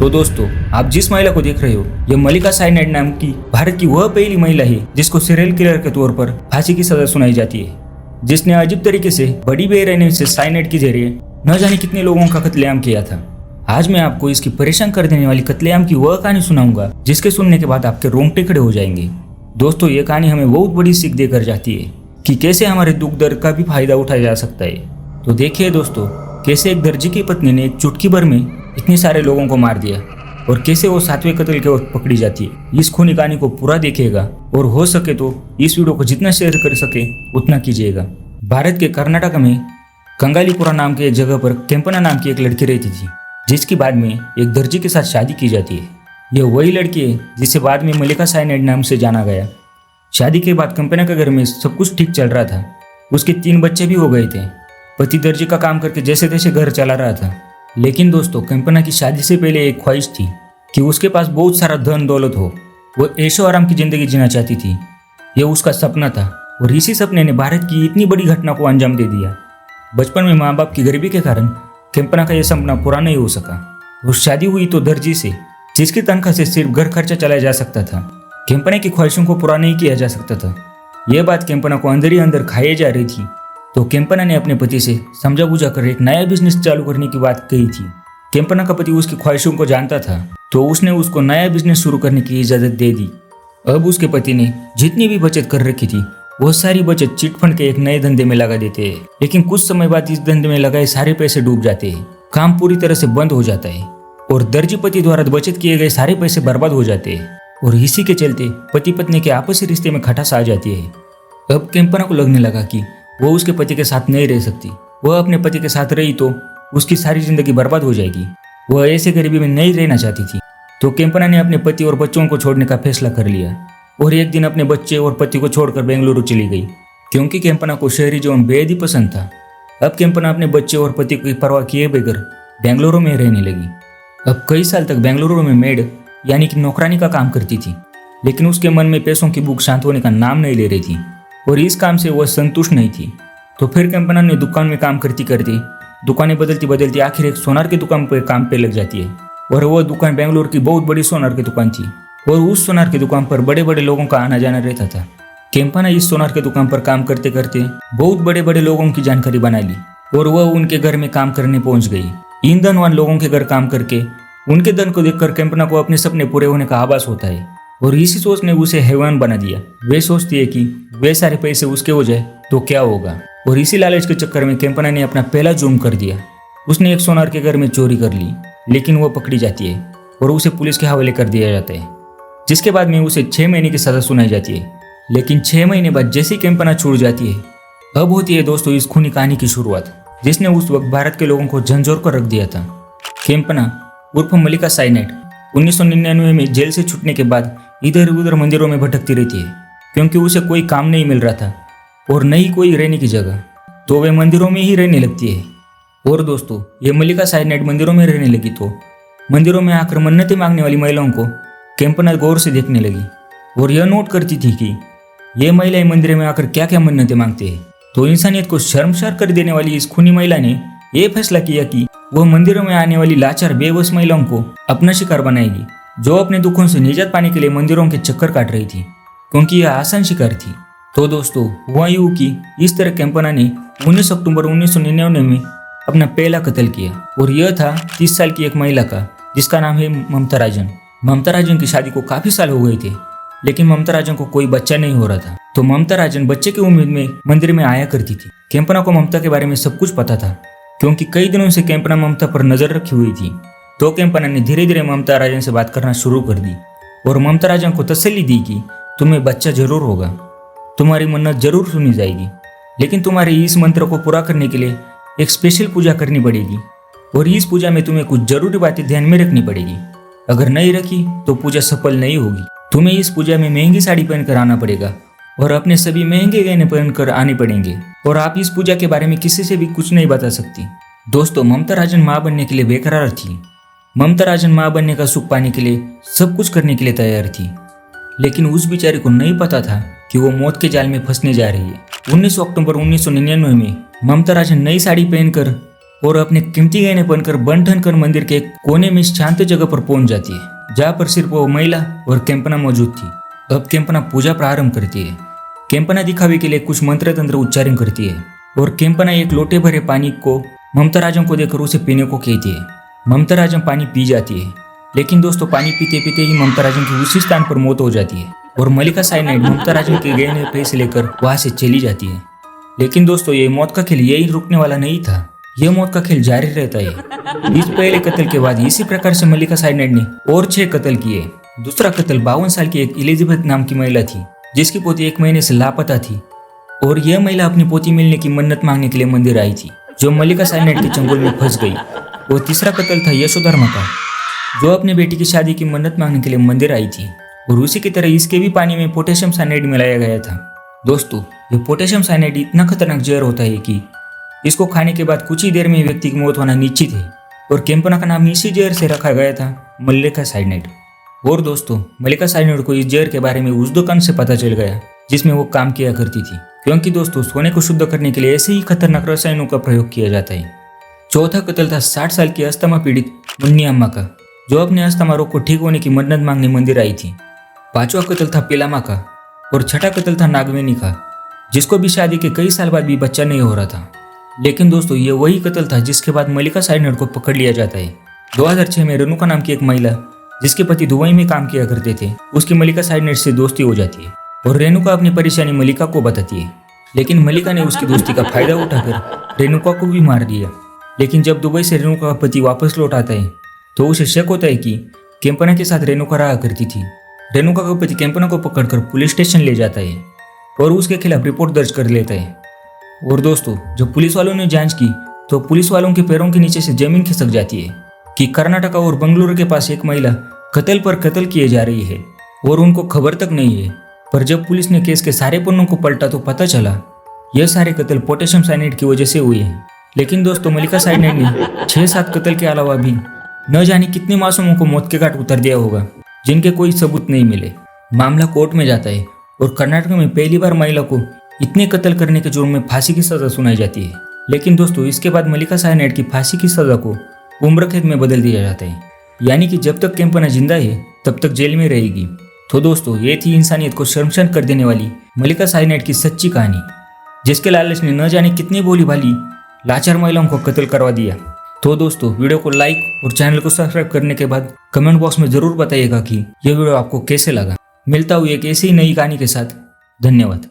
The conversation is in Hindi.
तो दोस्तों, आप जिस महिला को देख रहे हो, यह मल्लिका साइनाइड नाम की भारत की वह पहली महिला है जिसको सीरियल किलर के तौर पर फांसी की सजा सुनाई जाती है, जिसने अजीब तरीके से बड़ी बेरहमी से साइनाइड के जरिए न जाने कितने लोगों का कत्लेआम किया था। आज मैं आपको इसकी परेशान कर देने वाली कत्लेआम की वह कहानी सुनाऊंगा जिसके सुनने के बाद आपके रोंगटे खड़े हो जाएंगे। दोस्तों, ये कहानी हमें बहुत बड़ी सीख देकर जाती है कि कैसे हमारे दुख दर्द का भी फायदा उठाया जा सकता है। तो देखिए दोस्तों, कैसे एक दर्जी की पत्नी ने एक चुटकी भर में इतने सारे लोगों को मार दिया और कैसे वो 7वें कत्ल के वक्त पकड़ी जाती है। इस खूनी कहानी को पूरा देखिएगा और हो सके तो इस वीडियो को जितना शेयर कर सके उतना कीजिएगा। भारत के कर्नाटक में कंगालीपुरा नाम की एक जगह पर केम्पना नाम की एक लड़की रहती थी, जिसकी बाद में एक दर्जी के साथ शादी की जाती है। यह वही लड़की है जिसे बाद में मल्लिका साइनाइड नाम से जाना गया। शादी के बाद केम्पना के घर में सब कुछ ठीक चल रहा था। उसके 3 बच्चे भी हो गए थे। पति दर्जी का काम करके जैसे तैसे घर चला रहा था। लेकिन दोस्तों, केम्पना की शादी से पहले एक ख्वाहिश थी कि उसके पास बहुत सारा धन दौलत हो। वो ऐशो आराम की जिंदगी जीना चाहती थी। यह उसका सपना था और इसी सपने ने भारत की इतनी बड़ी घटना को अंजाम दे दिया। बचपन में माँ बाप की गरीबी के कारण केम्पना का यह सपना पूरा नहीं हो सका। वो शादी हुई तो दर्जी से, जिसकी तनख्वाह से सिर्फ घर खर्चा चलाया जा सकता था। केम्पना की ख्वाहिशों को पूरा नहीं किया जा सकता था। यह बात केम्पना को अंदर ही अंदर खाई जा रही थी। तो केम्पना ने अपने पति से समझा बुझा कर एक नया बिजनेस चालू करने की बात कही थी। केम्पना का पति उसकी ख्वाहिशों को जानता था, तो उसने उसको नया बिजनेस शुरू करने की इजाजत दे दी। अब उसके पति ने जितनी भी बचत कर रखी थी, वो सारी बचत चिटफंड के एक नए धंधे में लगा देते हैं। लेकिन कुछ समय बाद इस धंधे में लगाए सारे पैसे डूब जाते हैं। काम पूरी तरह से बंद हो जाता है और दर्जी पति द्वारा बचत किए गए सारे पैसे बर्बाद हो जाते हैं। और इसी के चलते पति पत्नी के आपसी रिश्ते में खटास आ जाती है। अब केम्पना को लगने लगा कि वो उसके पति के साथ नहीं रह सकती। वह अपने पति के साथ रही तो उसकी सारी जिंदगी बर्बाद हो जाएगी। वह ऐसे गरीबी में नहीं रहना चाहती थी। तो केम्पना ने अपने पति और बच्चों को छोड़ने का फैसला कर लिया और एक दिन अपने बच्चे और पति को छोड़कर बेंगलुरु चली गई, क्योंकि केम्पना को शहरी जीवन बेहद ही पसंद था। अब केम्पना अपने बच्चे और पति की परवाह किए बगैर बेंगलुरु में रहने लगी। अब कई साल तक बेंगलुरु में मेड यानी कि नौकरानी का काम करती थी, लेकिन उसके मन में पैसों की भूख शांत होने का नाम नहीं ले रही थी और इस काम से वह संतुष्ट नहीं थी। तो फिर केम्पना ने दुकान में काम करती करती दुकानें बदलती बदलती आखिर एक सोनार की दुकान पर काम पे लग जाती है। और वह दुकान बेंगलुरु की बहुत बड़ी सोनार की दुकान थी और उस सोनार की दुकान पर बड़े बड़े लोगों का आना जाना रहता था। केम्पना इस सोनार की दुकान पर काम करते करते बहुत बड़े बड़े लोगों की जानकारी बना ली और वह उनके घर में काम करने पहुंच गई। इन धनवान लोगों के घर काम करके उनके धन को देखकर केम्पना को अपने सपने पूरे होने का आभास होता है और इसी सोच ने उसे हैवान बना दिया। वे सोचती है कि वे सारे पैसे उसके हो जाए तो क्या होगा, और इसी लालच के चक्कर में केम्पना ने अपना पहला जुर्म कर दिया। उसने एक सोनार के घर में चोरी कर ली, लेकिन वो पकड़ी जाती है और उसे पुलिस के हवाले कर दिया जाता है, जिसके बाद में उसे 6 महीने की सजा सुनाई जाती है। लेकिन 6 महीने बाद जैसे केम्पना छूट जाती है, अब होती है दोस्तों इस खूनी कहानी की शुरुआत, जिसने उस वक्त भारत के लोगों को झंझोर कर रख दिया था। केम्पना उर्फ मल्लिका साइनाइड 1999 में जेल से छूटने के बाद इधर उधर मंदिरों में भटकती रहती है, क्योंकि उसे कोई काम नहीं मिल रहा था और न ही कोई रहने की जगह, तो वे मंदिरों में ही रहने लगती है। और दोस्तों, ये मल्लिका साइनाइड मंदिरों में रहने लगी तो मंदिरों में आकर मन्नतें मांगने वाली महिलाओं को केम्पना गौर से देखने लगी और यह नोट करती थी कि ये महिलाएं मंदिर में आकर क्या क्या मन्नतें मांगते हैं। तो इंसानियत को शर्मसार कर देने वाली इस खूनी महिला ने यह फैसला किया कि वह मंदिरों में आने वाली लाचार बेबस महिलाओं को अपना शिकार बनाएगी, जो अपने दुखों से निजात पाने के लिए मंदिरों के चक्कर काट रही थी, क्योंकि यह आसान शिकार थी। तो दोस्तों, हुआ यूं कि इस तरह केम्पना ने 19 अक्टूबर 1999 में अपना पहला कत्ल किया और यह था 30 साल की एक महिला का, जिसका नाम है ममता राजन। ममता राजन की शादी को काफी साल हो गए थे, लेकिन ममता राजन को कोई बच्चा नहीं हो रहा था। तो ममता राजन बच्चे की उम्मीद में मंदिर में आया करती थी। केम्पना को ममता के बारे में सब कुछ पता था, क्योंकि कई दिनों से केम्पना ममता पर नजर रखी हुई थी। तो केम्पना ने धीरे धीरे ममता राजन से बात करना शुरू कर दी और ममता राजन को तसल्ली दी कि तुम्हें बच्चा जरूर होगा, तुम्हारी मन्नत जरूर सुनी जाएगी, लेकिन तुम्हारे इस मंत्र को पूरा करने के लिए एक स्पेशल पूजा करनी पड़ेगी और इस पूजा में तुम्हें कुछ जरूरी बातें ध्यान में रखनी पड़ेगी। अगर नहीं रखी तो पूजा सफल नहीं होगी। तुम्हें इस पूजा में महंगी साड़ी पहनकर आना पड़ेगा और अपने सभी महंगे गहने पहनकर आने पड़ेंगे और आप इस पूजा के बारे में किसी से भी कुछ नहीं बता सकती। दोस्तों, ममता राजन माँ बनने के लिए बेकरार थी। ममता राजन माँ बनने का सुख पाने के लिए सब कुछ करने के लिए तैयार थी, लेकिन उस बेचारी को नहीं पता था कि वो मौत के जाल में फंसने जा रही है। 19 अक्टूबर 1999 में ममता राजन नई साड़ी पहनकर और अपने कीमती गहने बनकर बन ठन कर मंदिर के एक कोने में शांत जगह पर पहुंच जाती है, जहाँ पर सिर्फ वो महिला और केम्पना मौजूद थी। अब केम्पना पूजा प्रारंभ करती है। केम्पना दिखावे के लिए कुछ मंत्र तंत्र उच्चारण करती है और केम्पना एक लोटे भरे पानी को ममता राजम को देकर उसे पीने को कहती है। ममता राजम पानी पी जाती है, लेकिन दोस्तों पानी पीते पीते ही ममता राजम की उसी स्थान पर मौत हो जाती है और मल्लिका साइनाइड ममता राजम के गहने पैसे लेकर वहां से चली जाती है। लेकिन दोस्तों ये मौत का खेल यही रुकने वाला नहीं था, यह मौत का खेल जारी रहता है। इस पहले कत्ल के बाद इसी प्रकार से मल्लिका साइनाइड ने और 6 कत्ल किए। दूसरा कत्ल 52 साल की एक एलिजाबेथ नाम की महिला थी, जिसकी पोती 1 महीने से लापता थी और यह महिला अपनी पोती मिलने की मन्नत मांगने के लिए मंदिर आई थी, जो मल्लिका साइनाइड के चंगुल में फंस गई। और तीसरा कत्ल था यशोधर्मा का, जो अपने बेटी की शादी की मन्नत मांगने के लिए मंदिर आई थी और उसी की तरह इसके भी पानी में पोटेशियम साइनाइड मिलाया गया था। दोस्तों ये पोटेशियम साइनाइड इतना खतरनाक जहर होता है कि इसको खाने के बाद कुछ ही देर में व्यक्ति की मौत होना निश्चित है और केम्पना का नाम इसी जहर से रखा गया था, मल्लिका साइनाइड। और दोस्तों मल्लिका साइनाइड को इस जहर के बारे में उस दुकान से पता चल गया जिसमें वो काम किया करती थी, क्योंकि दोस्तों सोने को शुद्ध करने के लिए ऐसे ही खतरनाक रसायनों का प्रयोग किया जाता है। चौथा कत्ल था 60 साल की अस्थमा पीड़ित मुन्नी अम्मा का, जो अपने अस्थमा रोग को ठीक होने की मन्नत मांगने मंदिर आई थी। पांचवा कत्ल था पिलामा का और छठा कत्ल था नागवेनी का, जिसको भी शादी के कई साल बाद भी बच्चा नहीं हो रहा था। लेकिन दोस्तों ये वही कत्ल था जिसके बाद मल्लिका साइनाइड को पकड़ लिया जाता है। 2006 में रेणुका नाम की एक महिला, जिसके पति दुबई में काम किया करते थे, उसकी मल्लिका साइनाइड से दोस्ती हो जाती है और रेणुका अपनी परेशानी मल्लिका को बताती है। लेकिन मल्लिका ने उसकी दोस्ती का फायदा उठाकर रेणुका को भी मार दिया। लेकिन जब दुबई से रेणुका का पति वापस लौट आता है तो उसे शक होता है कि केम्पना के साथ रेणुका रहा करती थी। रेणुका का पति केम्पना को पकड़कर पुलिस स्टेशन ले जाता है और उसके खिलाफ रिपोर्ट दर्ज कर लेता है। और दोस्तों जब पुलिस वालों ने जांच की तो पुलिस वालों के पैरों के नीचे से जमीन खिसक जाती है कि कर्नाटका और बंगलुरु के पास एक महिला कत्ल पर कत्ल किए जा रही है और उनको खबर तक नहीं है। पर जब पुलिस ने केस के सारे पन्नों को पलटा तो पता चला यह सारे कत्ल पोटेशियम साइनाइड की वजह से हुए हैं। लेकिन दोस्तों मल्लिका साइनाइड ने 6-7 कत्ल के अलावा भी न जाने कितने मासूमों को मौत के घाट उतर दिया होगा, जिनके कोई सबूत नहीं मिले। मामला कोर्ट में जाता है और कर्नाटक में पहली बार महिला को इतने कत्ल करने के जुर्म में फांसी की सजा सुनाई जाती है। लेकिन दोस्तों इसके बाद मल्लिका साइनाइड की फांसी की सजा को उम्र कैद में बदल दिया जाता है, यानी कि जब तक केम्पना जिंदा है तब तक जेल में रहेगी। तो दोस्तों ये थी इंसानियत को शर्मसार कर देने वाली मल्लिका साइनाइड की सच्ची कहानी, जिसके लालच ने न जाने कितनी भोली भाली लाचार महिलाओं को कत्ल करवा दिया। तो दोस्तों वीडियो को लाइक और चैनल को सब्सक्राइब करने के बाद कमेंट बॉक्स में जरूर बताइएगा कि यह वीडियो आपको कैसे लगा। मिलता हूँ एक ऐसी ही नई कहानी के साथ। धन्यवाद।